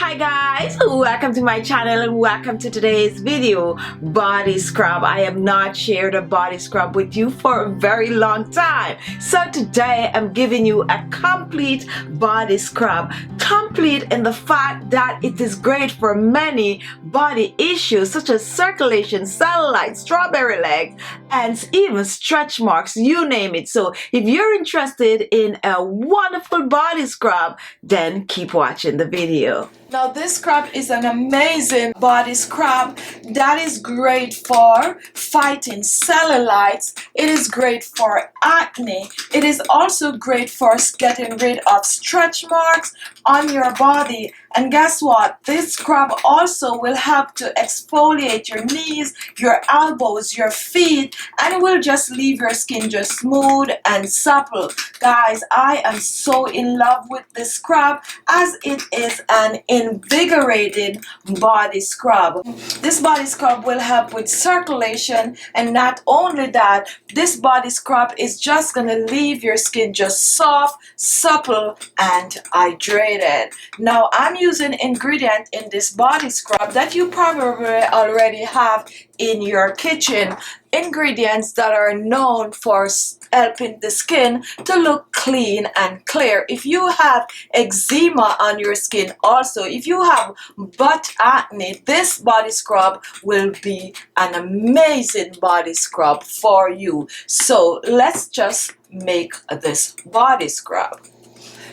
Hi guys, welcome to my channel and welcome to today's video, body scrub. I have not shared a body scrub with you for a very long time. So today I'm giving you a complete body scrub. Complete in the fact that it is great for many body issues such as circulation, cellulite, strawberry legs, and even stretch marks, you name it. So if you're interested in a wonderful body scrub, then keep watching the video. Now this scrub is an amazing body scrub that is great for fighting cellulites. It is great for acne. It is also great for getting rid of stretch marks on your body. And guess what? This scrub also will help to exfoliate your knees, your elbows, your feet, and it will just leave your skin just smooth and supple. Guys, I am so in love with this scrub as it is an invigorating body scrub. This body scrub will help with circulation, and not only that, this body scrub is just going to leave your skin just soft, supple, and hydrated. Now I'm using ingredient in this body scrub that you probably already have in your kitchen. Ingredients that are known for helping the skin to look clean and clear. If you have eczema on your skin, also if you have butt acne, this body scrub will be an amazing body scrub for you. So let's just make this body scrub.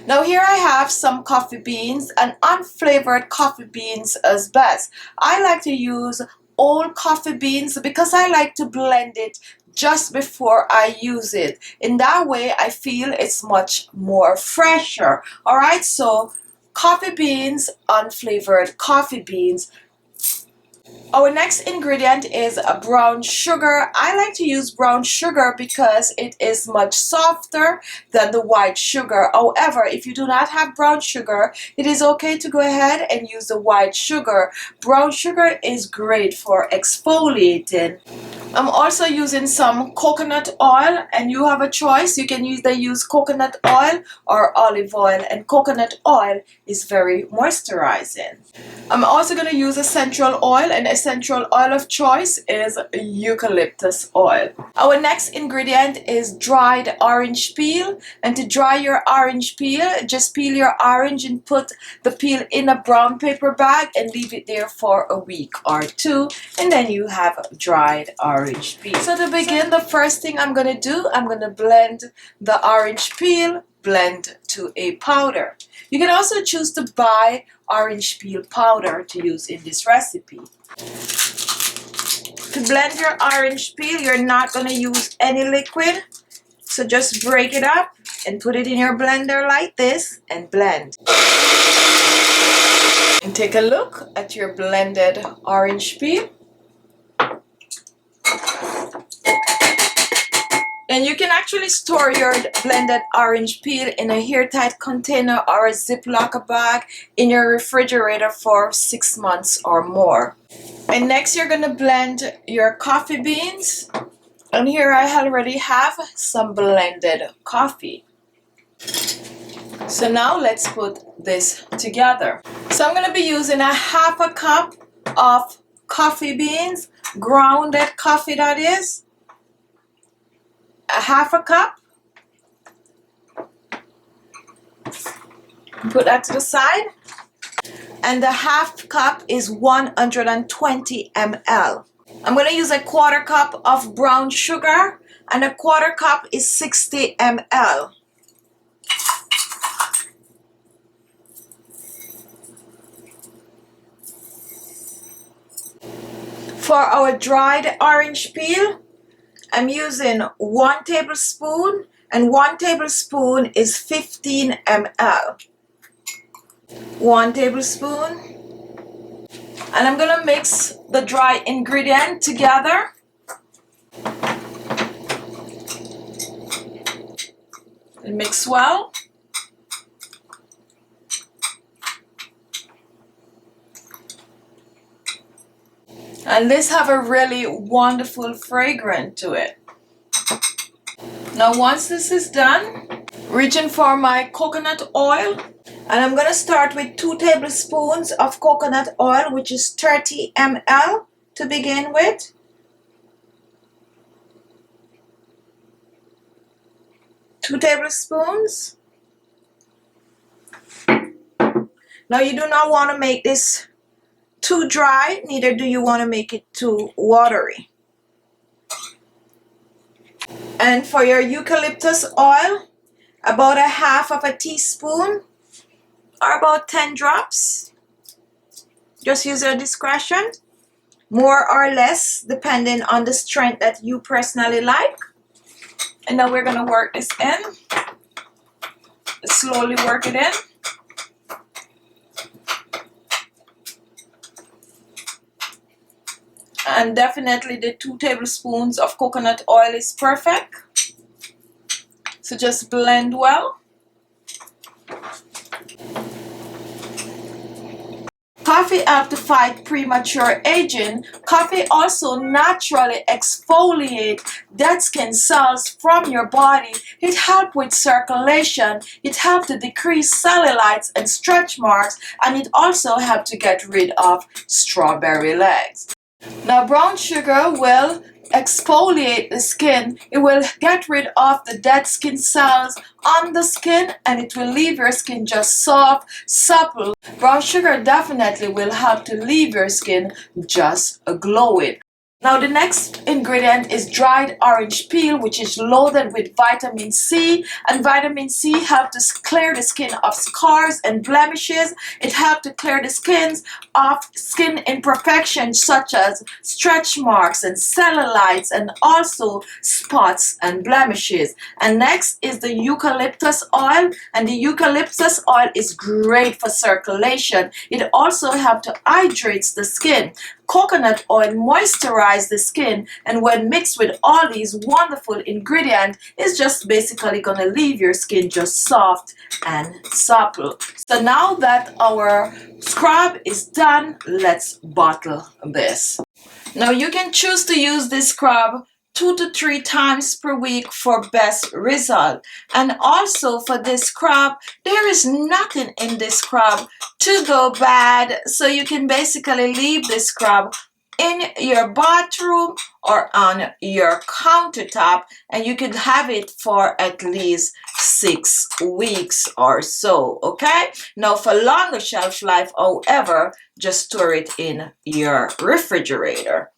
Now here I have some coffee beans, and unflavored coffee beans is best. I like to use old coffee beans because I like to blend it just before I use it. In that way I feel it's much more fresher. Alright, so coffee beans, unflavored coffee beans. Our next ingredient is a brown sugar. I like to use brown sugar because it is much softer than the white sugar. However, if you do not have brown sugar, it is okay to go ahead and use the white sugar. Brown sugar is great for exfoliating. I'm also using some coconut oil, and you have a choice. You can either use coconut oil or olive oil, and coconut oil is very moisturizing. I'm also going to use essential oil, and essential oil of choice is eucalyptus oil. Our next ingredient is dried orange peel, and to dry your orange peel, just peel your orange and put the peel in a brown paper bag and leave it there for a week or two, and then you have dried orange peel. So to begin, the first thing I'm going to do, I'm going to blend the orange peel, blend to a powder. You can also choose to buy orange peel powder to use in this recipe. To blend your orange peel, you're not going to use any liquid, so just break it up and put it in your blender like this and blend. And take a look at your blended orange peel. And you can actually store your blended orange peel in a airtight container or a Ziploc bag in your refrigerator for 6 months or more. And next you're going to blend your coffee beans. And here I already have some blended coffee. So now let's put this together. So I'm going to be using a half a cup of coffee beans, grounded coffee that is. A half a cup. Put that to the side. And the half cup is 120 ml. I'm going to use a quarter cup of brown sugar, and a quarter cup is 60 ml. For our dried orange peel, I'm using 1 tablespoon, and 1 tablespoon is 15 ml. 1 tablespoon. And I'm going to mix the dry ingredient together. And mix well. And this have a really wonderful fragrance to it. Now once this is done, reaching for my coconut oil, And I'm going to start with 2 tablespoons of coconut oil, which is 30 ml to begin with. Two tablespoons. Now you do not want to make this too dry, neither do you want to make it too watery. And for your eucalyptus oil, about a half of a teaspoon or about 10 drops. Just use your discretion, more or less depending on the strength that you personally like. And now we're going to work this in. Slowly work it in. And definitely the 2 tablespoons of coconut oil is perfect. So just blend well. Coffee helps to fight premature aging. Coffee also naturally exfoliates dead skin cells from your body. It helps with circulation. It helps to decrease cellulites and stretch marks. And it also helps to get rid of strawberry legs. Now brown sugar will exfoliate the skin. It will get rid of the dead skin cells on the skin and it will leave your skin just soft, supple. Brown sugar definitely will help to leave your skin just glowing. Now the next ingredient is dried orange peel, which is loaded with vitamin C, and vitamin C helps to clear the skin of scars and blemishes. It helps to clear the skins of skin imperfections such as stretch marks and cellulites and also spots and blemishes. And next is the eucalyptus oil, and the eucalyptus oil is great for circulation. It also helps to hydrate the skin. Coconut oil moisturizes the skin, and when mixed with all these wonderful ingredients, it's just basically going to leave your skin just soft and supple. So now that our scrub is done, let's bottle this. Now you can choose to use this scrub 2 to 3 times per week for best result. And also for this scrub, there is nothing in this scrub to go bad. So you can basically leave this scrub in your bathroom or on your countertop, and you can have it for at least 6 weeks or so. Okay, now for longer shelf life, however, just store it in your refrigerator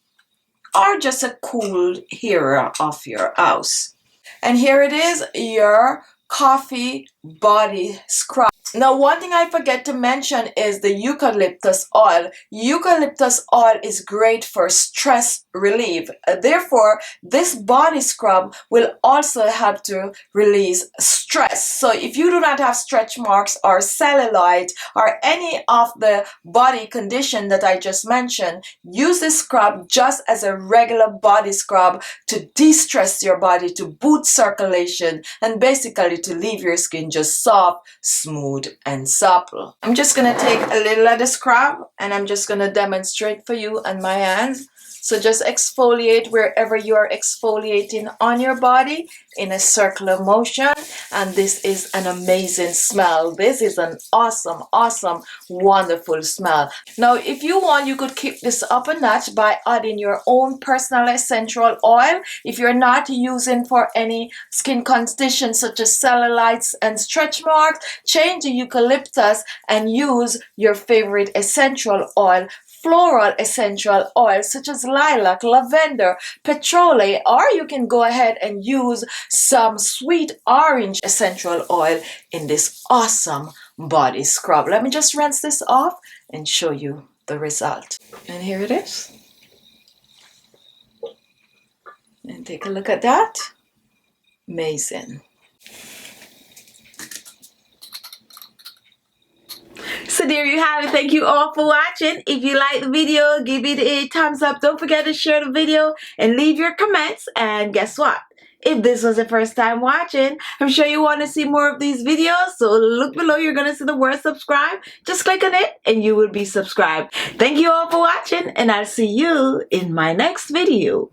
or just a cool area of your house. And here it is, your coffee body scrub. Now one thing I forget to mention is the eucalyptus oil. Eucalyptus oil is great for stress relief. Therefore, this body scrub will also help to release stress. So if you do not have stretch marks or cellulite or any of the body condition that I just mentioned, use this scrub just as a regular body scrub to de-stress your body, to boost circulation, and basically to leave your skin just soft, smooth, and supple. I'm just going to take a little of the scrub and I'm just going to demonstrate for you on my hands. So just exfoliate wherever you are exfoliating on your body in a circular motion. And this is an amazing smell. This is an awesome, awesome, wonderful smell. Now, if you want, you could keep this up a notch by adding your own personal essential oil. If you're not using for any skin conditions such as cellulites and stretch marks, change the eucalyptus and use your favorite essential oil, floral essential oils such as lilac, lavender, patchouli, or you can go ahead and use some sweet orange essential oil in this awesome body scrub. Let me just rinse this off and show you the result. And here it is. And take a look at that. Amazing. So there you have it. Thank you all for watching. If you like the video, give it a thumbs up. Don't forget to share the video and leave your comments. And guess what? If this was the first time watching, I'm sure you want to see more of these videos. So look below. You're going to see the word subscribe. Just click on it and you will be subscribed. Thank you all for watching, and I'll see you in my next video.